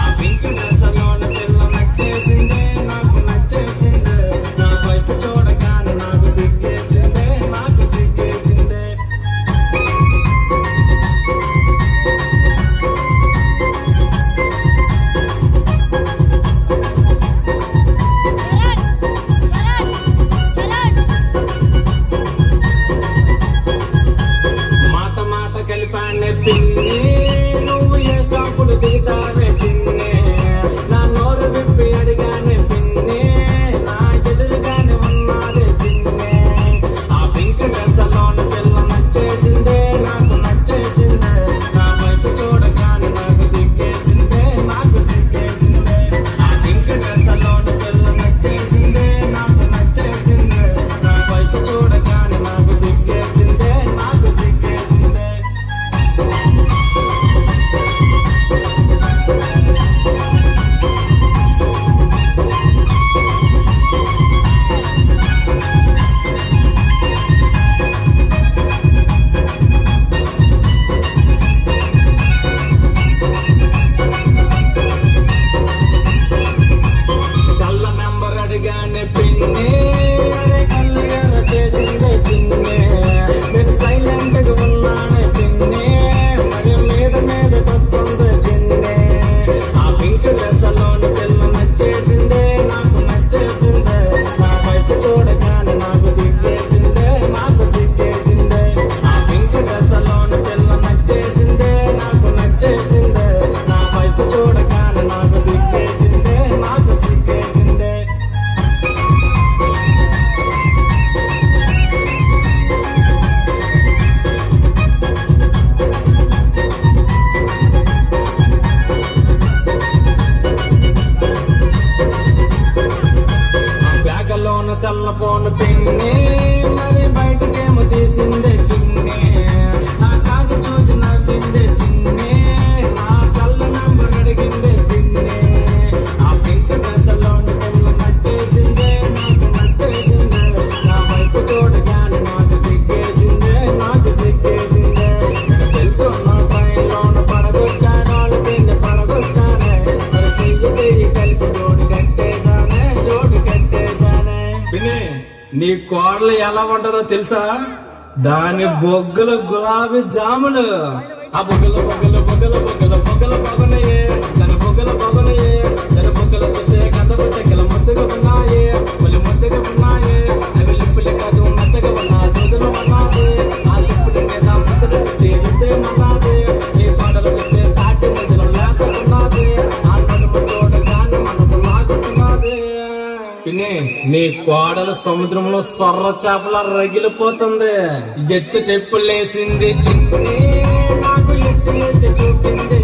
ఆ pink dress లోన పిల్ల నచ్చేసిందే, నాకు నచ్చేసిందే. నా వైపు చూడగానే నాకు సిగ్గేసిందే, నాకు సిగ్గేసిందే. మాట మాట కలిపానే పిన్ని, నువ్వు ఏ స్టాపులు దిగుతావే చిన్నే. నా నోరు విప్పి అడిగానే పిన్ని, నా ఎదురుగానే ఉన్నదే చిన్నే. ఆ పింక్ డ్రెస్ లోన పిల్ల నచ్చేసిందే, నాకు నచ్చేసిందే. నా వైపు చూడగానే నాకు సిగ్గేసిందే, నాకు సిగ్గేసిందే. ఆ పింక్ డ్రెస్ లోన పిల్ల నచ్చేసిందే, నాకు నచ్చేసిందే. నా వైపు చూడగానే నాకు సిగ్గేసిందే, నాకు సిగ్గేసిందే. కళ్ళ నెంబర్ అడిగానే పిన్ని, అరే కళ్ళు ఎర్ర చేసిందే పిన్ని. నేను సైలెంట్ గా ఉన్నానే పిన్ని, మరి మీద మీదకొస్తుంది చిన్ని. ఆ పింక్ డ్రెస్ లోన పిల్ల నచ్చేసిందే, నాకు నచ్చేసిందే. నా వైపు చూడగానే నాకు సిగ్గేసిందే, నాకు సిగ్గేసిందే. ఆ పింక్ డ్రెస్ లోన పిల్ల నచ్చేసిందే, నాకు నచ్చేసిందే. నా వైపు చూడగానే నాకు సిగ్గేసిందే, నాకు సిగ్గేసిందే. బ్యాగలోన సెల్ల ఫోన్ పిన్ని, మరి బయటకేమో తీసిందే చిన్ని. నా కాగి చూసి నవ్విందే చిన్ని, నా సెల్ల నంబర్ అడిగిందే పిన్ని. ఆ పింక్ డ్రెస్ లోన పిల్ల నచ్చేసిందే, నాకు నచ్చేసిందే. నా వైపు చూడగానే నాకు సిగ్గేసిందే, నాకు సిగ్గేసిందే. నేను వెళ్తున్న ట్రైన్లోన పడగొట్టాను, పిన్ని పడగొట్టానే. మరి చెయ్యి చెయ్యి కలిపి జోడు కట్టేశానే, జోడు కట్టేశానే. పిన్ని, నీ కోడలు ఎలా ఉంటుందో తెలుసా? దాని బొగ్గలు గులాబీ జాములు. ఆ బొగ్గలు బొగ్గలు బొగ్గలు బొగ్గలు బొగ్గలు బాగున్నాయే, దాని బొగ్గలు బాగున్నాయే. దాని బొగ్గలు చూస్తే కథ చెక్కలు ముద్దగా ఉన్నాయి, మళ్ళీ ముద్దగా ఉన్నాయి. అవి లిప్పులు కాదు మెత్తగా ఉన్నా దూదులు ఉన్నది. ఆ లిప్పుల మీద ముద్దలు పెట్టి రుద్దేమన్నది. నీ కోడలు చూస్తే తాటి మధ్యలో లేకున్నది. ఆ నడుము చూడగానే మనసు లాగుతున్నది. పిన్ని, నీ కోడలు సముద్రంలో సొర్ర చేపల రగిలిపోతుంది. ఎత్తు చెప్పులేసింది చిన్ని, నాకు ఎత్తి ఎత్తి చూపింది